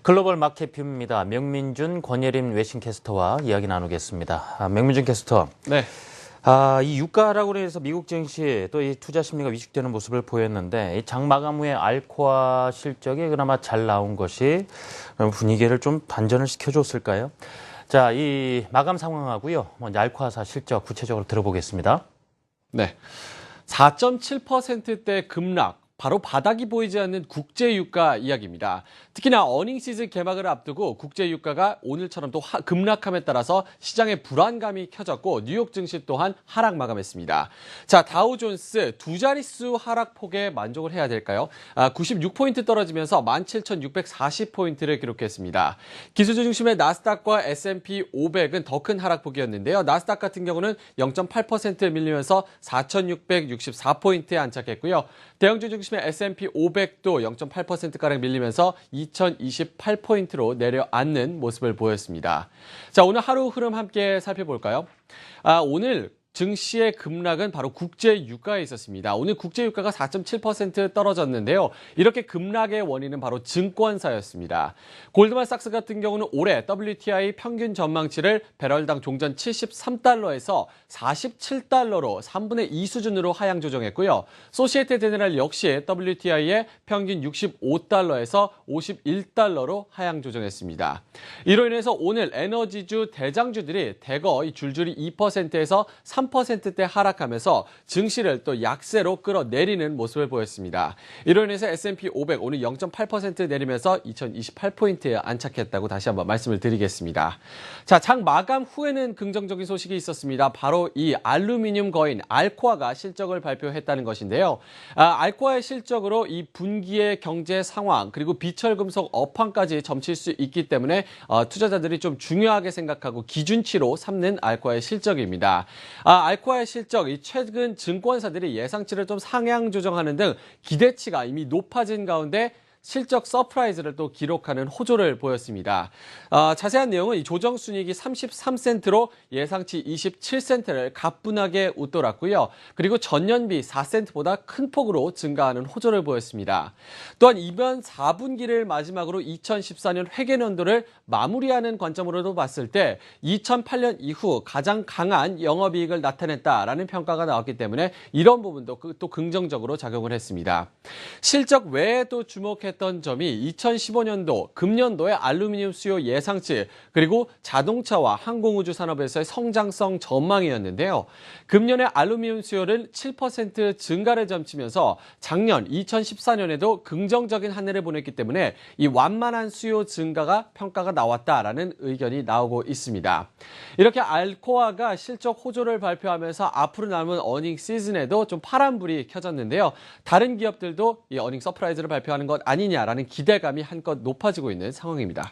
글로벌 마켓뷰입니다. 명민준, 권예림 외신캐스터와 이야기 나누겠습니다. 명민준 캐스터. 네. 이 유가 하락으로 해서 미국 증시 또 이 투자 심리가 위축되는 모습을 보였는데 이 장 마감 후에 알코아 실적이 그나마 잘 나온 것이 분위기를 좀 반전을 시켜줬을까요? 자, 이 마감 상황하고요. 먼저 알코아사 실적 구체적으로 들어보겠습니다. 네. 4.7%대 급락. 바로 바닥이 보이지 않는 국제유가 이야기입니다. 특히나 어닝 시즌 개막을 앞두고 국제유가가 오늘처럼 또 급락함에 따라서 시장의 불안감이 켜졌고 뉴욕 증시 또한 하락 마감했습니다. 자, 다우존스 두 자릿수 하락폭에 만족을 해야 될까요? 96포인트 떨어지면서 17,640포인트를 기록했습니다. 기술주 중심의 나스닥과 S&P 500은 더 큰 하락폭이었는데요. 나스닥 같은 경우는 0.8% 밀리면서 4,664포인트에 안착했고요. 대형주 중심의 S&P 500도 0.8%가량 밀리면서 2,028포인트로 내려앉는 모습을 보였습니다. 자, 오늘 하루 흐름 함께 살펴볼까요? 오늘 증시의 급락은 바로 국제유가에 있었습니다. 오늘 국제유가가 4.7% 떨어졌는데요. 이렇게 급락의 원인은 바로 증권사였습니다. 골드만삭스 같은 경우는 올해 WTI 평균 전망치를 배럴당 종전 73달러에서 47달러로 3분의 2 수준으로 하향 조정했고요. 소시에테 제네랄 역시 WTI의 평균 65달러에서 51달러로 하향 조정했습니다. 이로 인해서 오늘 에너지주 대장주들이 대거 줄줄이 2%에서 3%대 하락하면서 증시를 또 약세로 끌어내리는 모습을 보였습니다. 이로 인해서 S&P 500 오늘 0.8% 내리면서 2028포인트에 안착했다고 다시 한번 말씀을 드리겠습니다. 자, 장 마감 후에는 긍정적인 소식이 있었습니다. 바로 이 알루미늄 거인 알코아가 실적을 발표했다는 것인데요. 알코아의 실적으로 이 분기의 경제 상황 그리고 비철금속 업황까지 점칠 수 있기 때문에 투자자들이 좀 중요하게 생각하고 기준치로 삼는 알코아의 실적입니다. 알코아의 실적, 최근 증권사들이 예상치를 좀 상향 조정하는 등 기대치가 이미 높아진 가운데 실적 서프라이즈를 또 기록하는 호조를 보였습니다. 자세한 내용은 이 조정 순이익이 33센트로 예상치 27센트를 가뿐하게 웃돌았고요. 그리고 전년비 4센트보다 큰 폭으로 증가하는 호조를 보였습니다. 또한 이번 4분기를 마지막으로 2014년 회계연도를 마무리하는 관점으로도 봤을 때 2008년 이후 가장 강한 영업이익을 나타냈다라는 평가가 나왔기 때문에 이런 부분도 또 긍정적으로 작용을 했습니다. 실적 외에도 주목했던 점이 2015년도 금년도의 알루미늄 수요 예상치 그리고 자동차와 항공우주 산업에서의 성장성 전망이었는데요. 금년의 알루미늄 수요는 7% 증가를 점치면서 작년 2014년에도 긍정적인 한 해를 보냈기 때문에 이 완만한 수요 증가가 평가가 나왔다라는 의견이 나오고 있습니다. 이렇게 알코아가 실적 호조를 발표하면서 앞으로 남은 어닝 시즌에도 좀 파란불이 켜졌는데요. 다른 기업들도 이 어닝 서프라이즈를 발표하는 것 아니냐라는 기대감이 한껏 높아지고 있는 상황입니다.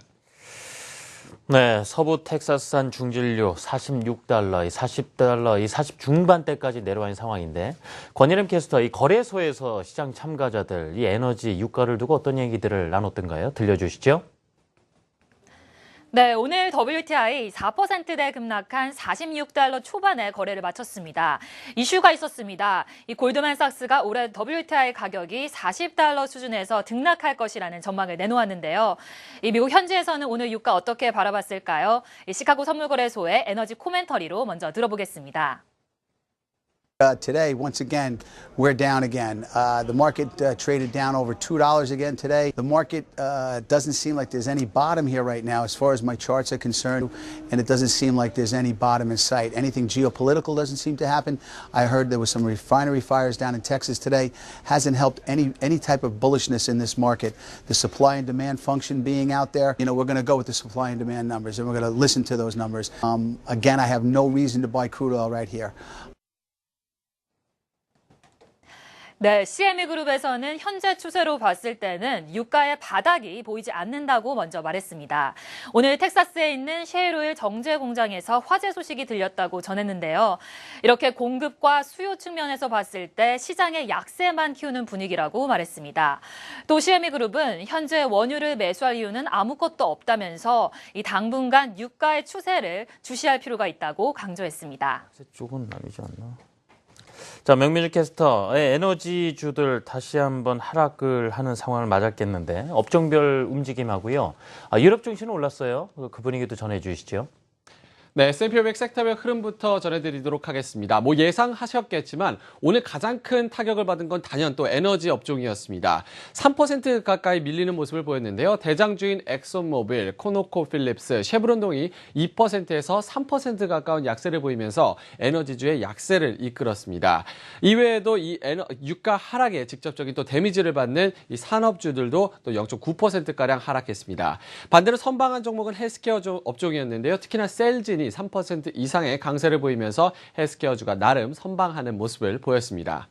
네, 서부 텍사스산 중진료 46달러, 40달러, 40 중반대까지 내려와 있는 상황인데 권예림 캐스터, 이 거래소에서 시장 참가자들 이 에너지 유가를 두고 어떤 얘기들을 나눴던가요? 들려주시죠. 네, 오늘 WTI 4%대 급락한 46달러 초반에 거래를 마쳤습니다. 이슈가 있었습니다. 이 골드만삭스가 올해 WTI 가격이 40달러 수준에서 등락할 것이라는 전망을 내놓았는데요. 이 미국 현지에서는 오늘 유가 어떻게 바라봤을까요? 이 시카고 선물거래소의 에너지 코멘터리로 먼저 들어보겠습니다. Today, once again, we're down again. The market traded down over $2 again today. The market doesn't seem like there's any bottom here right now as far as my charts are concerned, and it doesn't seem like there's any bottom in sight. Anything geopolitical doesn't seem to happen. I heard there was some refinery fires down in Texas today. Hasn't helped any type of bullishness in this market. The supply and demand function being out there, we're going to go with the supply and demand numbers, and we're going to listen to those numbers. Again, I have no reason to buy crude oil right here. 네, CME 그룹에서는 현재 추세로 봤을 때는 유가의 바닥이 보이지 않는다고 먼저 말했습니다. 오늘 텍사스에 있는 셰일오일 정제 공장에서 화재 소식이 들렸다고 전했는데요. 이렇게 공급과 수요 측면에서 봤을 때 시장의 약세만 키우는 분위기라고 말했습니다. 또 CME 그룹은 현재 원유를 매수할 이유는 아무것도 없다면서 이 당분간 유가의 추세를 주시할 필요가 있다고 강조했습니다. 조금 남이지 않나? 자, 명민주 캐스터, 에너지주들 다시 한번 하락을 하는 상황을 맞았겠는데 업종별 움직임하고요. 유럽 증시는 올랐어요. 그 분위기도 전해 주시죠. 네, S&P 500 섹터별 흐름부터 전해드리도록 하겠습니다. 예상하셨겠지만 오늘 가장 큰 타격을 받은 건 단연 또 에너지 업종이었습니다. 3% 가까이 밀리는 모습을 보였는데요. 대장주인 엑손모빌, 코노코필립스, 쉐브론 등이 2%에서 3% 가까운 약세를 보이면서 에너지주의 약세를 이끌었습니다. 이외에도 이 유가 하락에 직접적인 또 데미지를 받는 이 산업주들도 또 0.9%가량 하락했습니다. 반대로 선방한 종목은 헬스케어 업종이었는데요. 특히나 셀진이 3% 이상의 강세를 보이면서 헬스케어주가 나름 선방하는 모습을 보였습니다.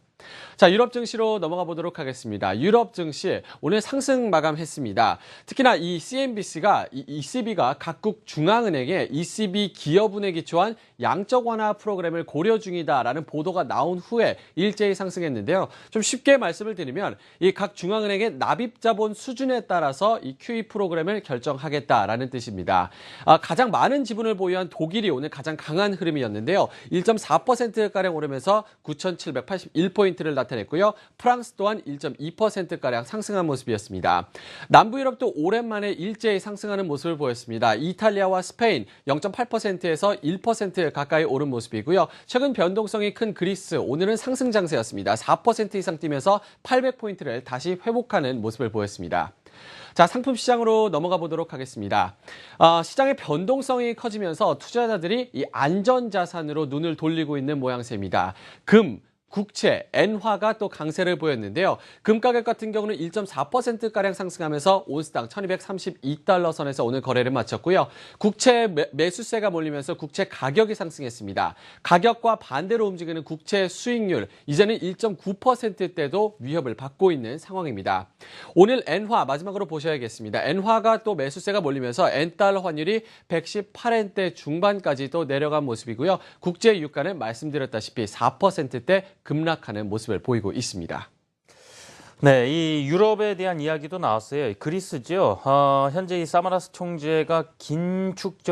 자, 유럽 증시로 넘어가 보도록 하겠습니다. 유럽 증시 오늘 상승 마감했습니다. 특히나 이 CNBC가 ECB가 각국 중앙은행에 ECB 기여분에 기초한 양적 완화 프로그램을 고려 중이다라는 보도가 나온 후에 일제히 상승했는데요. 좀 쉽게 말씀을 드리면 이 각 중앙은행의 납입 자본 수준에 따라서 이 QE 프로그램을 결정하겠다라는 뜻입니다. 가장 많은 지분을 보유한 독일이 오늘 가장 강한 흐름이었는데요. 1.4%가량 오르면서 9,781포인트를 나타냈고요. 프랑스 또한 1.2%가량 상승한 모습이었습니다. 남부 유럽도 오랜만에 일제히 상승하는 모습을 보였습니다. 이탈리아와 스페인 0.8%에서 1% 가까이 오른 모습이고요. 최근 변동성이 큰 그리스 오늘은 상승 장세였습니다. 4% 이상 뛰면서 800포인트를 다시 회복하는 모습을 보였습니다. 자, 상품 시장으로 넘어가 보도록 하겠습니다. 시장의 변동성이 커지면서 투자자들이 이 안전자산으로 눈을 돌리고 있는 모양새입니다. 금, 국채, 엔화가 또 강세를 보였는데요. 금 가격 같은 경우는 1.4%가량 상승하면서 온스당 1232달러 선에서 오늘 거래를 마쳤고요. 국채 매수세가 몰리면서 국채 가격이 상승했습니다. 가격과 반대로 움직이는 국채 수익률, 이제는 1.9%대도 위협을 받고 있는 상황입니다. 오늘 엔화 마지막으로 보셔야겠습니다. 엔화가 또 매수세가 몰리면서 엔달러 환율이 118엔대 중반까지 또 내려간 모습이고요. 국제 유가는 말씀드렸다시피 4%대 급락하는 모습을 보이고 있습니다. 네, 이 유럽에 대한 이야기도 나왔어요. 그리스죠. 현재 이 사마라스 총재가 긴축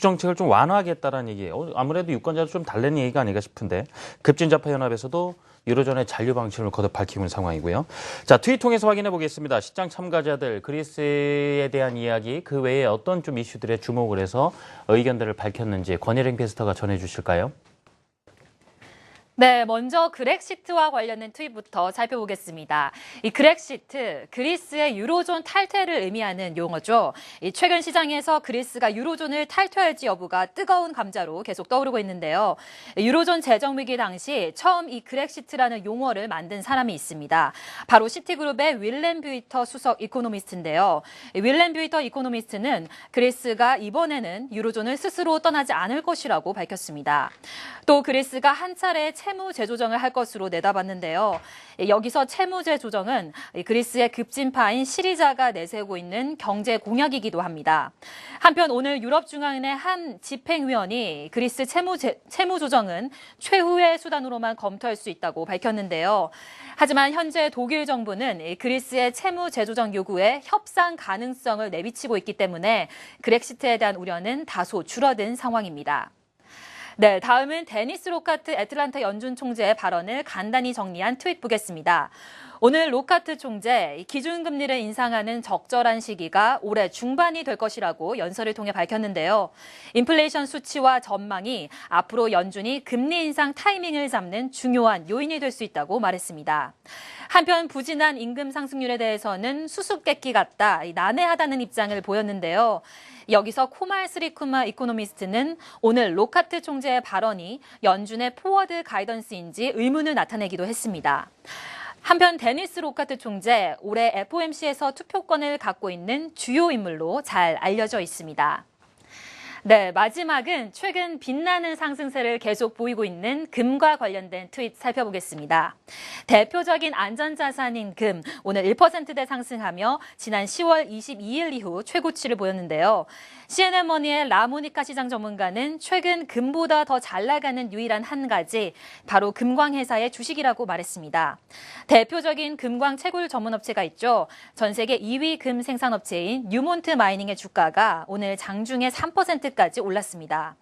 정책을 좀 완화하겠다는 얘기예요. 아무래도 유권자도 좀 달래는 얘기가 아닌가 싶은데 급진자파 연합에서도 유로존의 잔류 방침을 거듭 밝히고 있는 상황이고요. 자, 트윗 통해서 확인해 보겠습니다. 시장 참가자들 그리스에 대한 이야기, 그 외에 어떤 좀 이슈들에 주목을 해서 의견들을 밝혔는지 권혜령 캐스터가 전해 주실까요? 네, 먼저 그렉시트와 관련된 트윗부터 살펴보겠습니다. 이 그렉시트, 그리스의 유로존 탈퇴를 의미하는 용어죠. 최근 시장에서 그리스가 유로존을 탈퇴할지 여부가 뜨거운 감자로 계속 떠오르고 있는데요. 유로존 재정 위기 당시 처음 이 그렉시트라는 용어를 만든 사람이 있습니다. 바로 시티그룹의 윌렘 뷰이터 수석 이코노미스트인데요. 윌렘 뷰이터 이코노미스트는 그리스가 이번에는 유로존을 스스로 떠나지 않을 것이라고 밝혔습니다. 또 그리스가 한 차례 채무 재조정을 할 것으로 내다봤는데요. 여기서 채무 재조정은 그리스의 급진파인 시리자가 내세우고 있는 경제 공약이기도 합니다. 한편 오늘 유럽중앙은행 한 집행위원이 그리스 채무 조정은 최후의 수단으로만 검토할 수 있다고 밝혔는데요. 하지만 현재 독일 정부는 그리스의 채무 재조정 요구에 협상 가능성을 내비치고 있기 때문에 그렉시트에 대한 우려는 다소 줄어든 상황입니다. 네, 다음은 데니스 로카트 애틀란타 연준 총재의 발언을 간단히 정리한 트윗 보겠습니다. 오늘 로카트 총재, 기준금리를 인상하는 적절한 시기가 올해 중반이 될 것이라고 연설을 통해 밝혔는데요. 인플레이션 수치와 전망이 앞으로 연준이 금리 인상 타이밍을 잡는 중요한 요인이 될 수 있다고 말했습니다. 한편 부진한 임금 상승률에 대해서는 수수께끼 같다, 난해하다는 입장을 보였는데요. 여기서 코말 스리쿠마 이코노미스트는 오늘 로카트 총재의 발언이 연준의 포워드 가이던스인지 의문을 나타내기도 했습니다. 한편 데니스 로카트 총재, 올해 FOMC에서 투표권을 갖고 있는 주요 인물로 잘 알려져 있습니다. 네, 마지막은 최근 빛나는 상승세를 계속 보이고 있는 금과 관련된 트윗 살펴보겠습니다. 대표적인 안전자산인 금, 오늘 1%대 상승하며 지난 10월 22일 이후 최고치를 보였는데요. CNN머니의 라모니카 시장 전문가는 최근 금보다 더 잘 나가는 유일한 한 가지, 바로 금광회사의 주식이라고 말했습니다. 대표적인 금광 채굴 전문업체가 있죠. 전 세계 2위 금 생산업체인 뉴몬트 마이닝의 주가가 오늘 장중에 3% 2%까지 올랐습니다.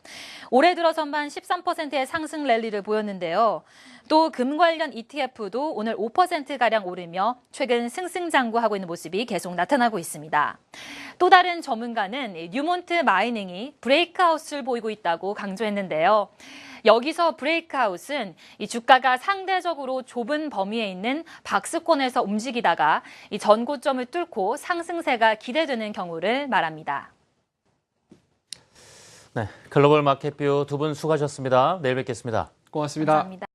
올해 들어서만 13%의 상승 랠리를 보였는데요. 또 금 관련 ETF도 오늘 5%가량 오르며 최근 승승장구하고 있는 모습이 계속 나타나고 있습니다. 또 다른 전문가는 뉴몬트 마이닝이 브레이크아웃을 보이고 있다고 강조했는데요. 여기서 브레이크아웃은 이 주가가 상대적으로 좁은 범위에 있는 박스권에서 움직이다가 이 전고점을 뚫고 상승세가 기대되는 경우를 말합니다. 네, 글로벌 마켓뷰 두 분 수고하셨습니다. 내일 뵙겠습니다. 고맙습니다. 감사합니다.